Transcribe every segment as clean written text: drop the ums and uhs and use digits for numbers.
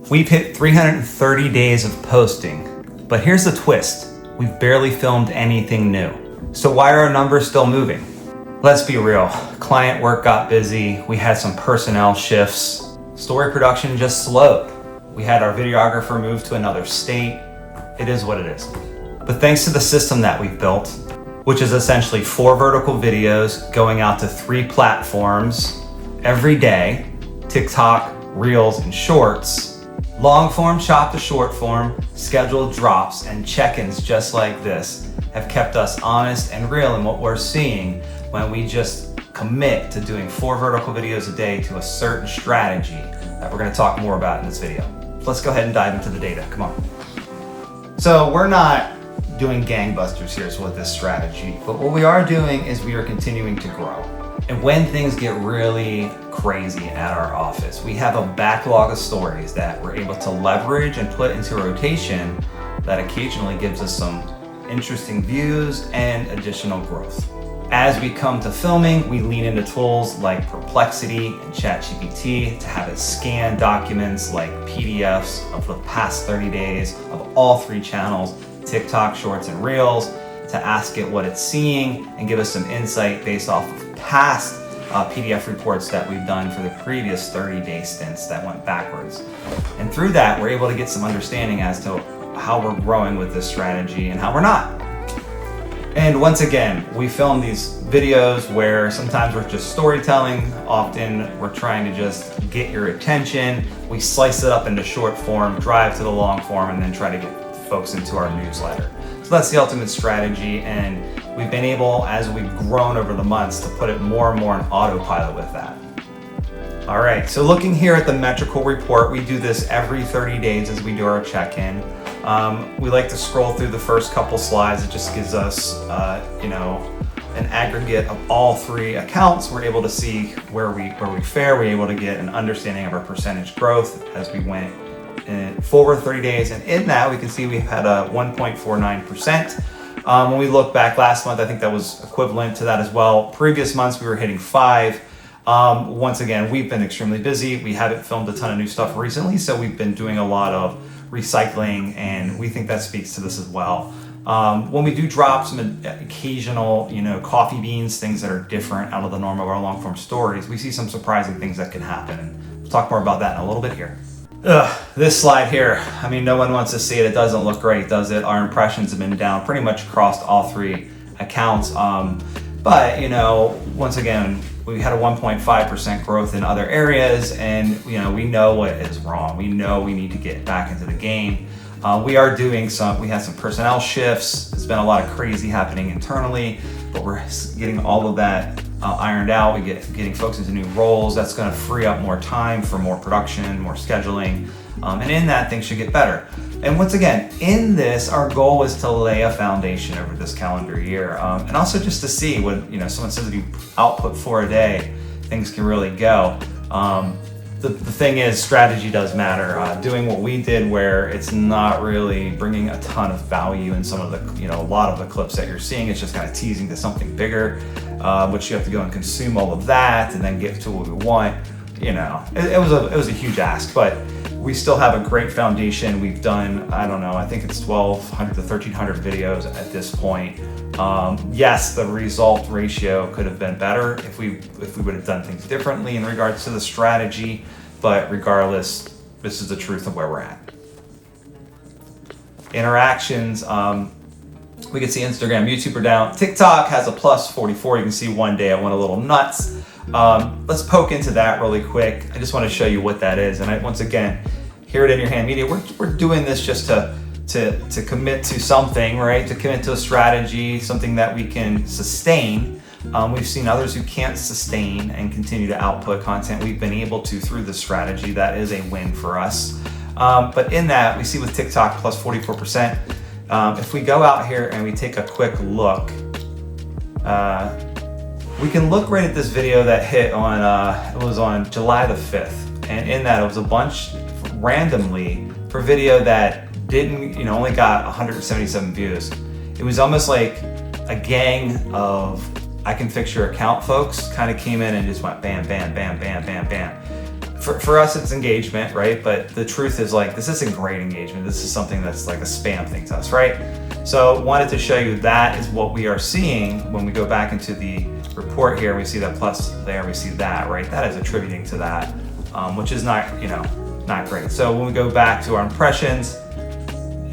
We've hit 330 days of posting, but here's the twist. We've barely filmed anything new. So why are our numbers still moving? Let's be real. Client work got busy. We had some personnel shifts. Story production just slowed. We had our videographer move to another state. It is what it is. But thanks to the system that we've built, which is essentially 4 vertical videos going out to 3 platforms every day, TikTok, Reels, and Shorts, long form chop to short form, scheduled drops, and check-ins just like this have kept us honest and real in what we're seeing when we just commit to doing 4 vertical videos a day to a certain strategy that we're going to talk more about in this video. Let's go ahead and dive into the data. Come on. So we're not doing gangbusters here with this strategy, but what we are doing is we are continuing to grow. And when things get really crazy at our office, we have a backlog of stories that we're able to leverage and put into rotation that occasionally gives us some interesting views and additional growth. As we come to filming, we lean into tools like Perplexity and ChatGPT to have it scan documents like PDFs of the past 30 days of all 3 channels, TikTok, Shorts, and Reels, to ask it what it's seeing and give us some insight based off of past PDF reports that we've done for the previous 30-day stints that went backwards. And through that, we're able to get some understanding as to how we're growing with this strategy and how we're not. And once again, we film these videos where sometimes we're just storytelling, often we're trying to just get your attention. We slice it up into short form, drive to the long form, and then try to get folks into our newsletter. So that's the ultimate strategy, and we've been able, as we've grown over the months, to put it more and more on autopilot with that. All right, so looking here at the metrical report, we do this every 30 days as we do our check-in. We like to scroll through the first couple slides. It just gives us, an aggregate of all 3 accounts. We're able to see where we fare. We're able to get an understanding of our percentage growth as we went forward 30 days. And in that, we can see we've had a 1.49%. When we look back last month, I think that was equivalent to that as well. Previous months, we were hitting 5. Once again, we've been extremely busy. We haven't filmed a ton of new stuff recently, so we've been doing a lot of recycling, and we think that speaks to this as well. When we do drop some occasional, coffee beans, things that are different out of the norm of our long form stories, we see some surprising things that can happen. And we'll talk more about that in a little bit here. This slide here, no one wants to see it. It doesn't look great, does it? Our impressions have been down pretty much across all 3 accounts. But once again, we had a 1.5% growth in other areas, and we know what is wrong. We know we need to get back into the game. We had some personnel shifts. There's been a lot of crazy happening internally, but we're getting all of that ironed out. We're getting folks into new roles. That's going to free up more time for more production, more scheduling, and in that, things should get better. And once again, in this, our goal is to lay a foundation over this calendar year, and also just to see when someone says if you output 4 a day, things can really go. The thing is, strategy does matter. Doing what we did, where it's not really bringing a ton of value in some of the, a lot of the clips that you're seeing. It's just kind of teasing to something bigger, which you have to go and consume all of that and then get to what we want. It was a huge ask, but we still have a great foundation. We've done, I think it's 1,200 to 1,300 videos at this point. Yes, the result ratio could have been better if we would have done things differently in regards to the strategy, but regardless, this is the truth of where we're at. Interactions, we can see Instagram, YouTube are down. TikTok has a plus 44. You can see one day I went a little nuts. Let's poke into that really quick. I just want to show you what that is. And once again, here at In Your Hand Media, we're doing this just to commit to something, right? To commit to a strategy, something that we can sustain. We've seen others who can't sustain and continue to output content. We've been able to through this strategy. That is a win for us. But in that, we see with TikTok plus 44%. If we go out here and we take a quick look, we can look right at this video that hit on, it was on July the 5th. And in that, it was a bunch randomly for video that didn't, only got 177 views. It was almost like a gang of I can fix your account folks kind of came in and just went bam, bam, bam, bam, bam, bam. for us, it's engagement, right? But the truth is, like, this isn't great engagement. This is something that's like a spam thing to us, right? So wanted to show you that is what we are seeing when we go back into the report here. We see that plus there, we see that, right? That is attributing to that, which is not, not great. So when we go back to our impressions,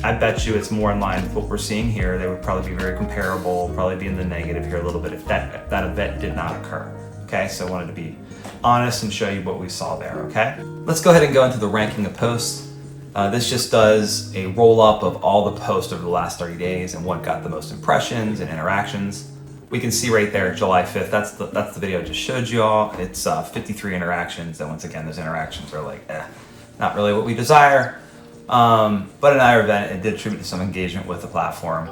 I bet you it's more in line with what we're seeing here. They would probably be very comparable, probably be in the negative here a little bit if that event did not occur. Okay, so I wanted to be honest and show you what we saw there, okay? Let's go ahead and go into the ranking of posts. This just does a roll up of all the posts over the last 30 days and what got the most impressions and interactions. We can see right there, July 5th, that's the video I just showed you all. It's 53 interactions, and once again, those interactions are like, not really what we desire. But in either event, it did attribute to some engagement with the platform.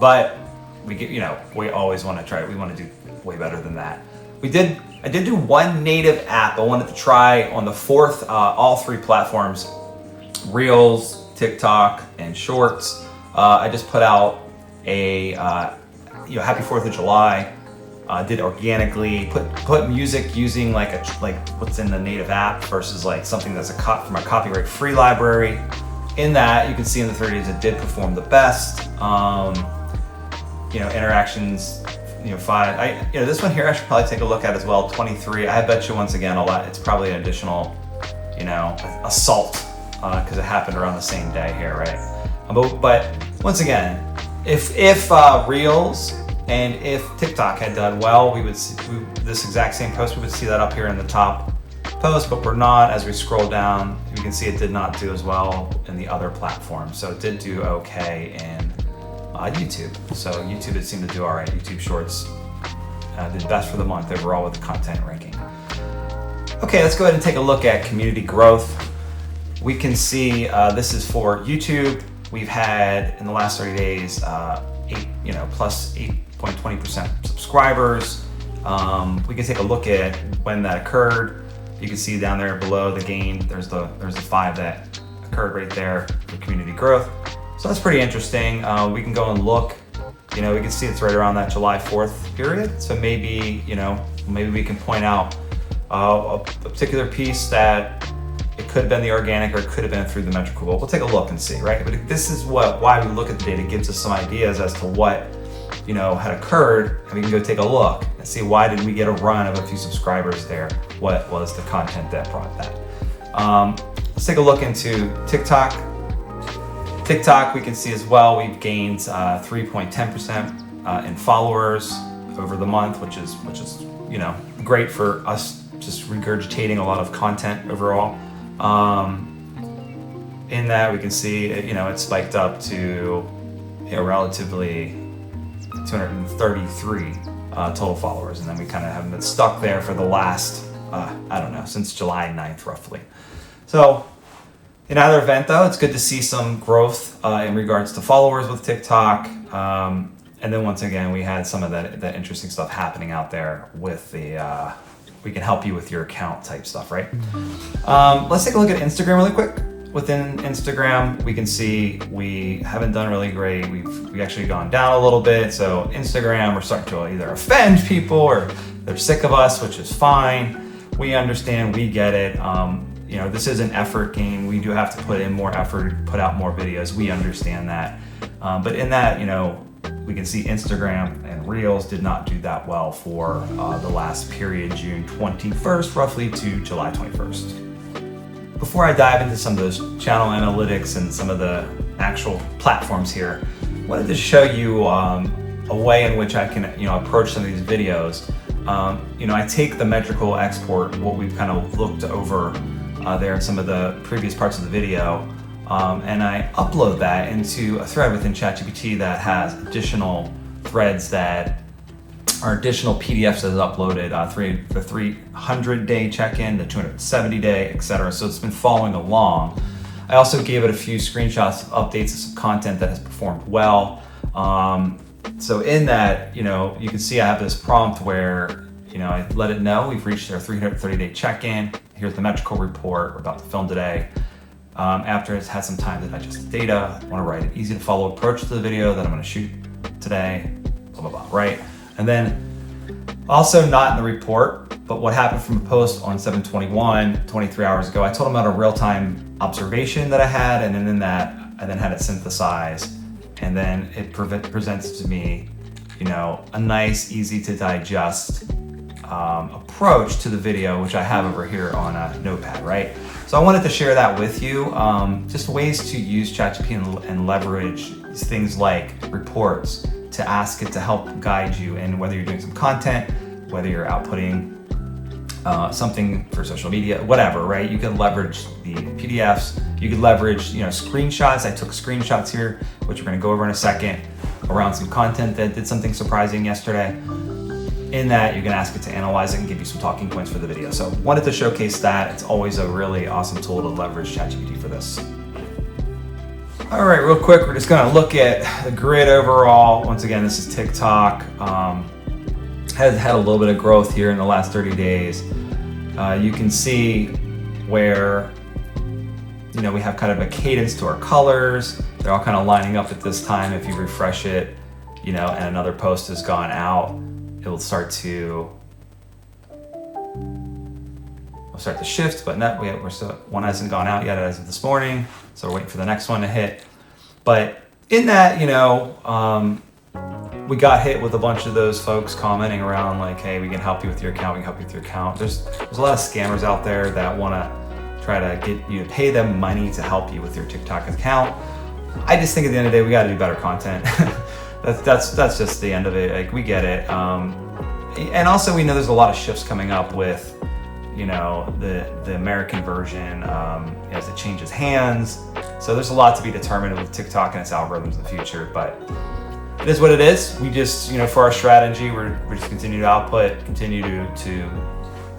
But we get, we always want to try it. We want to do way better than that. I did do one native app I wanted to try on the fourth, all three platforms, Reels, TikTok, and Shorts. I just put out a, Happy 4th of July. Did organically, put music using like what's in the native app versus like something that's from a copyright free library. In that, you can see in the 30 days it did perform the best. Interactions, 5. This one here I should probably take a look at as well. 23. I bet you once again it's probably an additional, assault because it happened around the same day here, right? But once again, if Reels and if TikTok had done well, we would see this exact same post. We would see that up here in the top post, but we're not. As we scroll down, you can see it did not do as well in the other platforms. So it did do okay in YouTube. So YouTube, it seemed to do all right. YouTube Shorts did best for the month overall with the content ranking. Okay, let's go ahead and take a look at community growth. We can see this is for YouTube. We've had in the last 30 days plus 8.20% subscribers. We can take a look at when that occurred. You can see down there below the gain, there's the 5 that occurred right there for community growth. So that's pretty interesting. We can go and look. We can see it's right around that July 4th period. So maybe we can point out a particular piece that it could have been the organic or it could have been through the metrical. We'll take a look and see, right? But this is why we look at the data. It gives us some ideas as to what had occurred, and we can go take a look and see why did we get a run of a few subscribers there. What was the content that brought that? Let's take a look into TikTok. TikTok, we can see as well, we've gained 3.10% in followers over the month, which is great for us, just regurgitating a lot of content overall. In that, we can see it spiked up to relatively 233 total followers, and then we kind of haven't been stuck there for the last since July 9th roughly. So in either event, though, it's good to see some growth in regards to followers with TikTok. And then once again, we had some of that interesting stuff happening out there with the we can help you with your account type stuff, right? Let's take a look at Instagram really quick. Within Instagram, we can see we haven't done really great. We've actually gone down a little bit. So Instagram, we're starting to either offend people or they're sick of us, which is fine. We understand, we get it. This is an effort game. We do have to put in more effort, put out more videos. We understand that. But in that, we can see Instagram and Reels did not do that well for the last period, June 21st, roughly to July 21st. Before I dive into some of those channel analytics and some of the actual platforms here, I wanted to show you a way in which I can approach some of these videos. I take the metrical export, what we've kind of looked over there in some of the previous parts of the video, and I upload that into a thread within ChatGPT that has additional threads that are additional PDFs that is uploaded, the 300-day check-in, the 270-day, etc. So it's been following along. I also gave it a few screenshots of updates of some content that has performed well. So in that, you can see I have this prompt where, I let it know we've reached our 330-day check-in. Here's the metrical report we're about to film today. After it's had some time to digest the data, I want to write an easy to follow approach to the video that I'm going to shoot today, blah, blah, blah, right? And then Also not in the report, but what happened from a post on 7/21, 23 hours ago, I told them about a real-time observation that I had, and then in that, I then had it synthesized, and then it presents to me, a nice, easy to digest approach to the video, which I have over here on a notepad, right? So I wanted to share that with you, just ways to use ChatGPT and leverage things like reports to ask it to help guide you in whether you're doing some content, whether you're outputting something for social media, whatever, right? You can leverage the PDFs, you could leverage, screenshots. I took screenshots here, which we're gonna go over in a second, around some content that did something surprising yesterday. In that, you can ask it to analyze it and give you some talking points for the video. So wanted to showcase that. It's always a really awesome tool to leverage ChatGPT for this. All right, real quick, we're just gonna look at the grid overall. Once again, this is TikTok. Has had a little bit of growth here in the last 30 days. You can see where, we have kind of a cadence to our colors. They're all kind of lining up at this time. If you refresh it, and another post has gone out, it will start to shift, but we're still, one hasn't gone out yet as of this morning, so we're waiting for the next one to hit. But in that, we got hit with a bunch of those folks commenting around like, hey, we can help you with your account, we can help you with your account. There's a lot of scammers out there that want to try to get you to pay them money to help you with your TikTok account. I just think at the end of the day, we got to do better content. That's just the end of it. Like, we get it. And also we know there's a lot of shifts coming up with, the American version as it changes hands. So there's a lot to be determined with TikTok and its algorithms in the future, but it is what it is. We just, for our strategy, we're just continue to output, continue to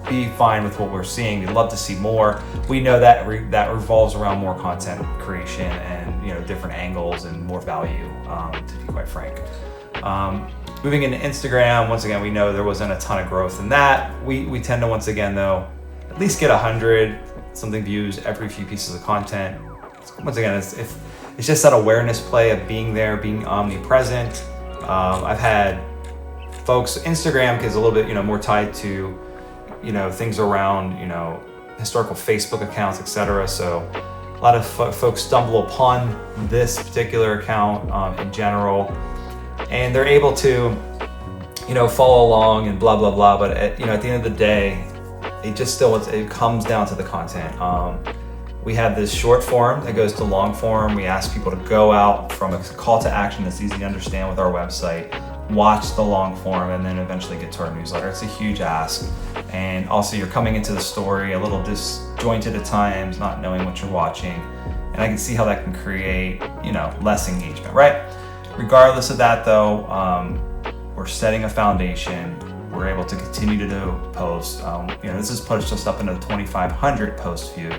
be fine with what we're seeing. We'd love to see more. We know that that revolves around more content creation and, different angles and more value, to be quite frank. Moving into Instagram, once again, we know there wasn't a ton of growth in that. We tend to, once again, though, at least get 100 something views every few pieces of content. Once again, it's just that awareness play of being there, being omnipresent. I've had folks, Instagram is a little bit, more tied to, things around, historical Facebook accounts, etc. So a lot of folks stumble upon this particular account in general, and they're able to, follow along and blah, blah, blah. But at the end of the day, it comes down to the content. We have this short form that goes to long form. We ask people to go out from a call to action that's easy to understand with our website, watch the long form, and then eventually get to our newsletter. It's a huge ask. And also, you're coming into the story a little disjointed at times, not knowing what you're watching. And I can see how that can create, less engagement, right? Regardless of that, though, we're setting a foundation. We're able to continue to do posts. This has pushed us up into the 2,500 post view.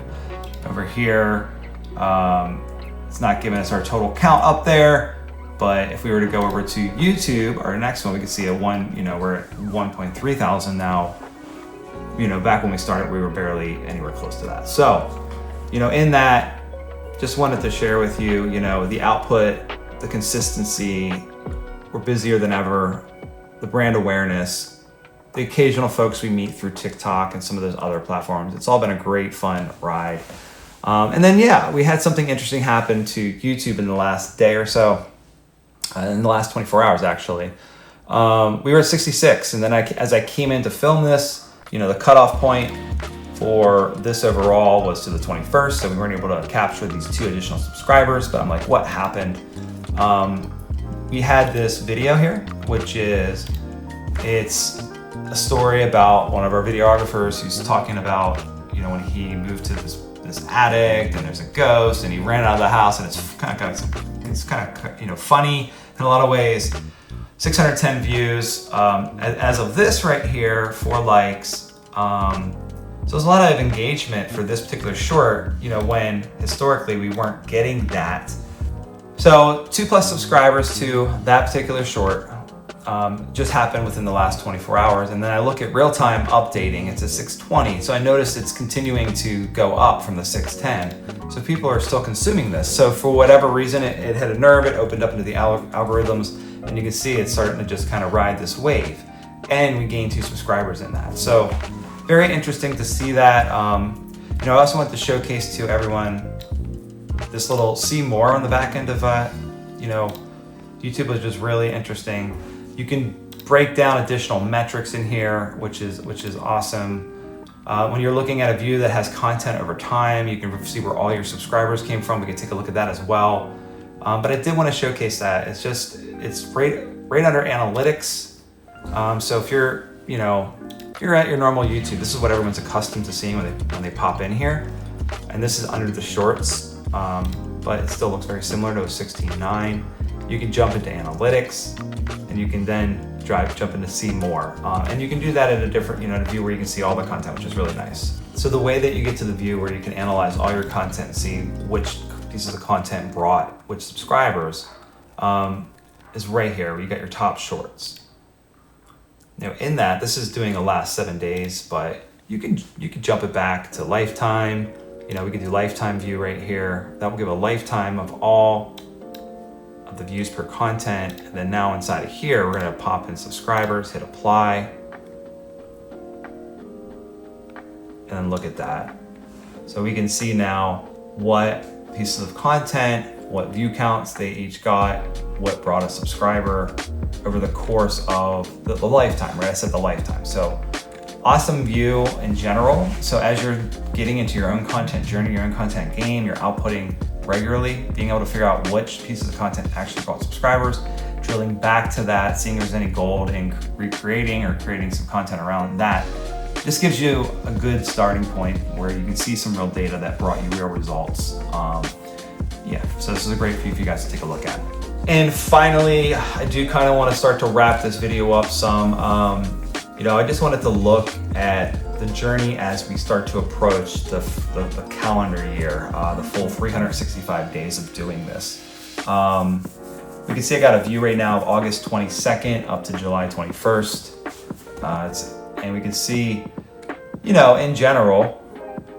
Over here, it's not giving us our total count up there, but if we were to go over to YouTube, our next one, we can see we're at 1.3 thousand now. Back when we started, we were barely anywhere close to that. So, in that, just wanted to share with you, the output, the consistency, we're busier than ever, the brand awareness, the occasional folks we meet through TikTok and some of those other platforms. It's all been a great, fun ride. And then, we had something interesting happen to YouTube in the last day or so, in the last 24 hours, actually. We were at 66, and then as I came in to film this, the cutoff point for this overall was to the 21st, so we weren't able to capture these 2 additional subscribers, but I'm like, what happened? We had this video here, which it's a story about one of our videographers who's talking about, when he moved to this attic and there's a ghost and he ran out of the house, and it's kind of funny in a lot of ways. 610 views as of this right here, 4 likes. So there's a lot of engagement for this particular short, when historically we weren't getting that. So 2+ subscribers to that particular short just happened within the last 24 hours. And then I look at real-time updating, it's at 620. So I noticed it's continuing to go up from the 610. So people are still consuming this. So for whatever reason, it had a nerve, it opened up into the algorithms, and you can see it's starting to just kind of ride this wave. and we gained 2 subscribers in that. So very interesting to see that. I also want to showcase to everyone this little see more on the back end of YouTube was just really interesting. You can break down additional metrics in here, which is awesome. When you're looking at a view that has content over time, you can see where all your subscribers came from. We can take a look at that as well. But I did want to showcase that. It's right under analytics. So if you're at your normal YouTube, this is what everyone's accustomed to seeing when they pop in here. And this is under the shorts, but it still looks very similar to a 16:9. You can jump into analytics, and you can then jump into see more. And you can do that in a different, a view where you can see all the content, which is really nice. So the way that you get to the view where you can analyze all your content and see which pieces of content brought which subscribers is right here, where you got your top shorts. Now in that, this is doing the last 7 days, but you can jump it back to lifetime. We can do lifetime view right here. That will give a lifetime of all of the views per content. And then now inside of here, we're gonna pop in subscribers, hit apply. And then look at that. So we can see now what pieces of content, what view counts they each got, what brought a subscriber over the course of the lifetime, right? I said the lifetime. So awesome view in general. So as you're getting into your own content journey, your own content game, you're outputting regularly, being able to figure out which pieces of content actually brought subscribers, drilling back to that, seeing if there's any gold in recreating or creating some content around that. This gives you a good starting point where you can see some real data that brought you real results. So this is a great view for you guys to take a look at. And finally, I do kind of want to start to wrap this video up some. I just wanted to look at the journey as we start to approach the calendar year, the full 365 days of doing this. We can see I got a view right now of August 22nd up to July 21st. And we can see, in general,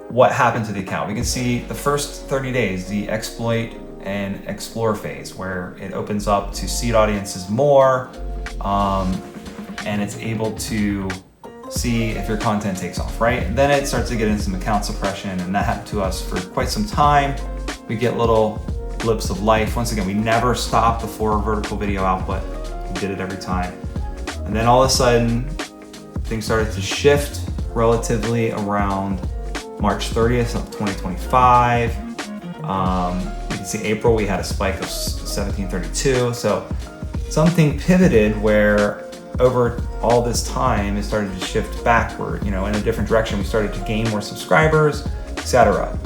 what happened to the account. We can see the first 30 days, the exploit and explore phase, where it opens up to seed audiences more, and it's able to see if your content takes off, right? Then it starts to get into some account suppression, and that happened to us for quite some time. We get little blips of life. Once again, we never stopped before vertical video output. We did it every time. And then all of a sudden, things started to shift relatively around March 30th of 2025. You can see April, we had a spike of 1732. So something pivoted where over all this time, it started to shift backward, in a different direction. We started to gain more subscribers, etc.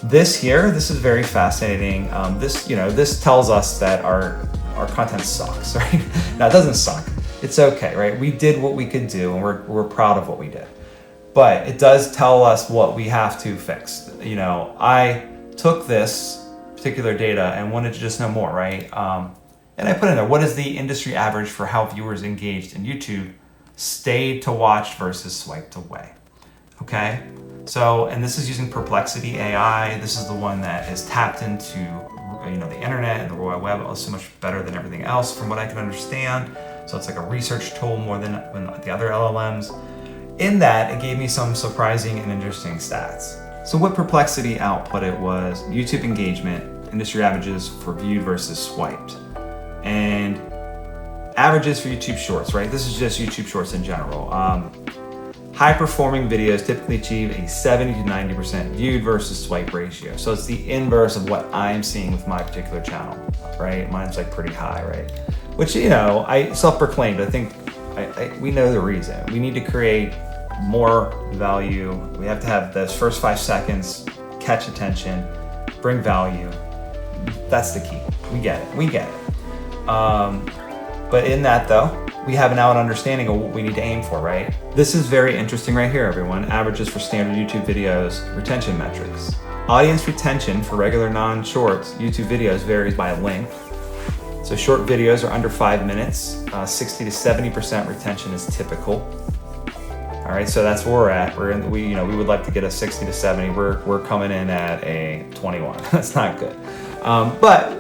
This is very fascinating. This tells us that our content sucks, right? Now, it doesn't suck. It's okay, right? We did what we could do, and we're proud of what we did. But it does tell us what we have to fix. I took this particular data and wanted to just know more, right? And I put in there, what is the industry average for how viewers engaged in YouTube stayed to watch versus swiped away? Okay, so, and this is using Perplexity AI. This is the one that is tapped into, the internet and the World Wide Web so much better than everything else from what I can understand. So it's like a research tool more than the other LLMs. In that, it gave me some surprising and interesting stats. So what Perplexity outputted was YouTube engagement, industry averages for viewed versus swiped, and averages for YouTube Shorts, right? This is just YouTube Shorts in general. High-performing videos typically achieve a 70 to 90% viewed versus swipe ratio. So it's the inverse of what I'm seeing with my particular channel, right? Mine's like pretty high, right? Which, I self-proclaimed. I think we know the reason. We need to create more value. We have to have those first 5 seconds catch attention, bring value. That's the key. We get it. But in that though, we have now an understanding of what we need to aim for, right? This is very interesting right here, everyone. Averages for standard YouTube videos, retention metrics. Audience retention for regular non-shorts YouTube videos varies by length. So short videos are under 5 minutes. 60 to 70% retention is typical. All right, so that's where we're at. We would like to get a 60 to 70. We're coming in at a 21. That's not good. But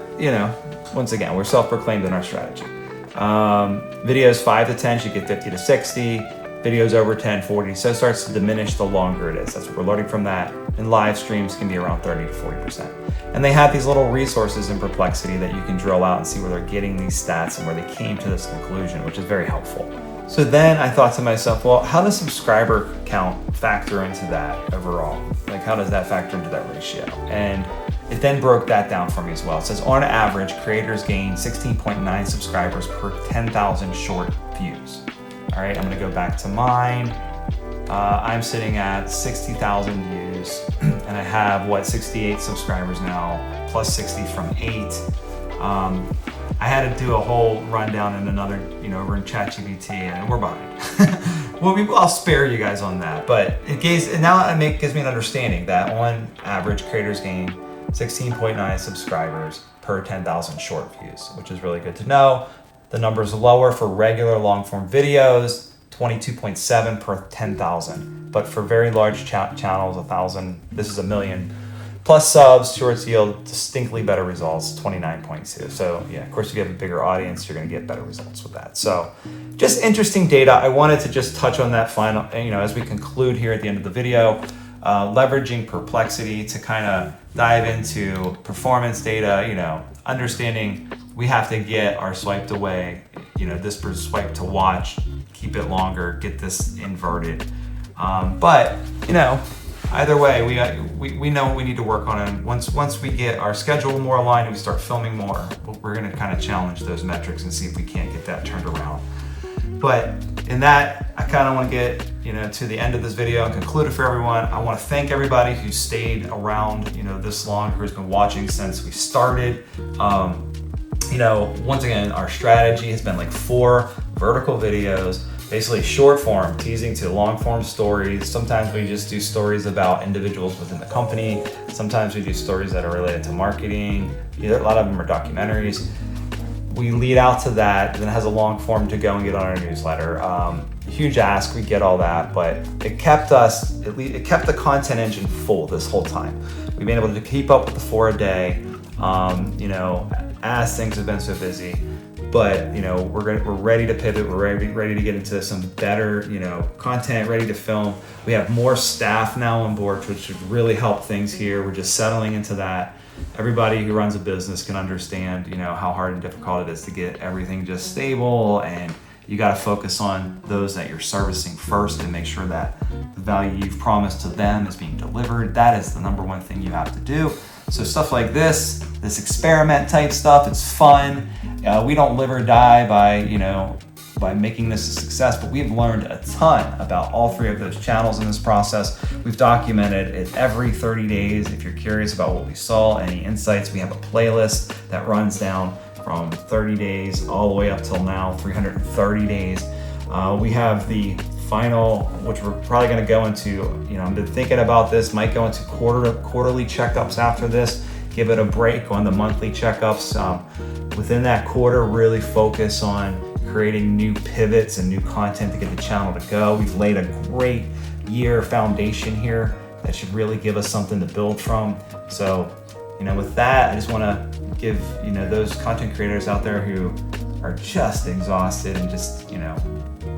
once again, we're self-proclaimed in our strategy. Videos 5 to 10 should get 50 to 60. Videos over 10, 40. So it starts to diminish the longer it is. That's what we're learning from that. And live streams can be around 30 to 40%. And they have these little resources in Perplexity that you can drill out and see where they're getting these stats and where they came to this conclusion, which is very helpful. So then I thought to myself, well, how does subscriber count factor into that overall? Like, how does that factor into that ratio? And it then broke that down for me as well. It says on average, creators gain 16.9 subscribers per 10,000 short views. All right, I'm gonna go back to mine. I'm sitting at 60,000 views and I have 68 subscribers now, plus 60 from 8. I had to do a whole rundown in another, over in ChatGPT, and we're behind. Well, I'll spare you guys on that, but it gives me an understanding that on average, creators gain 16.9 subscribers per 10,000 short views, which is really good to know. The numbers are lower for regular long form videos, 22.7 per 10,000. But for very large channels, 1,000, this is 1 million. Plus subs, shorts yield distinctly better results, 29.2. So yeah, of course, if you have a bigger audience, you're gonna get better results with that. So just interesting data. I wanted to just touch on that final, as we conclude here at the end of the video, leveraging Perplexity to kind of dive into performance data, understanding we have to get our swiped away, this swipe to watch, keep it longer, get this inverted. But either way, we know what we need to work on, and once we get our schedule more aligned and we start filming more, we're going to kind of challenge those metrics and see if we can't get that turned around. But in that, I kind of want to get to the end of this video and conclude it for everyone. I want to thank everybody who stayed around this long, who's been watching since we started. Once again, our strategy has been like 4 vertical videos, basically short form, teasing to long form stories. Sometimes we just do stories about individuals within the company. Sometimes we do stories that are related to marketing. A lot of them are documentaries. We lead out to that, then it has a long form to go and get on our newsletter. Huge ask, we get all that, but it kept the content engine full this whole time. We've been able to keep up with the 4 a day, as things have been so busy. But we're ready to pivot. We're ready to get into some better content, ready to film. We have more staff now on board, which should really help things here. We're just settling into that. Everybody who runs a business can understand how hard and difficult it is to get everything just stable, and you got to focus on those that you're servicing first and make sure that the value you've promised to them is being delivered. That is the number one thing you have to do. So stuff like this experiment type stuff, it's fun. We don't live or die by making this a success, but we've learned a ton about all 3 of those channels in this process. We've documented it every 30 days. If you're curious about what we saw, any insights, we have a playlist that runs down from 30 days all the way up till now, 330 days. We have the final, which we're probably going to go into, I've been thinking about this, might go into quarterly checkups after this, give it a break on the monthly checkups. Within that quarter, really focus on creating new pivots and new content to get the channel to go. We've laid a great year foundation here that should really give us something to build from. So, with that, I just want to give, those content creators out there who are just exhausted and just,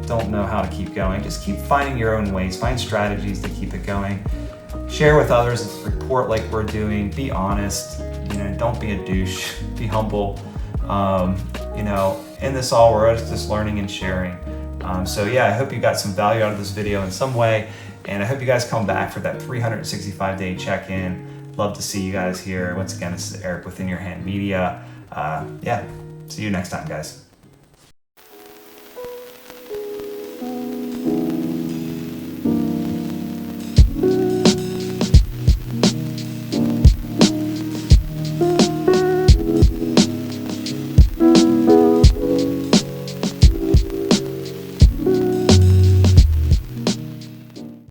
don't know how to keep going. Just keep finding your own ways, find strategies to keep it going. Share with others, report like we're doing, be honest, don't be a douche, be humble. In this all, we're just learning and sharing. So yeah, I hope you got some value out of this video in some way, and I hope you guys come back for that 365-day check-in. Love to see you guys here. Once again, this is Eric with In Your Hand Media. See you next time, guys.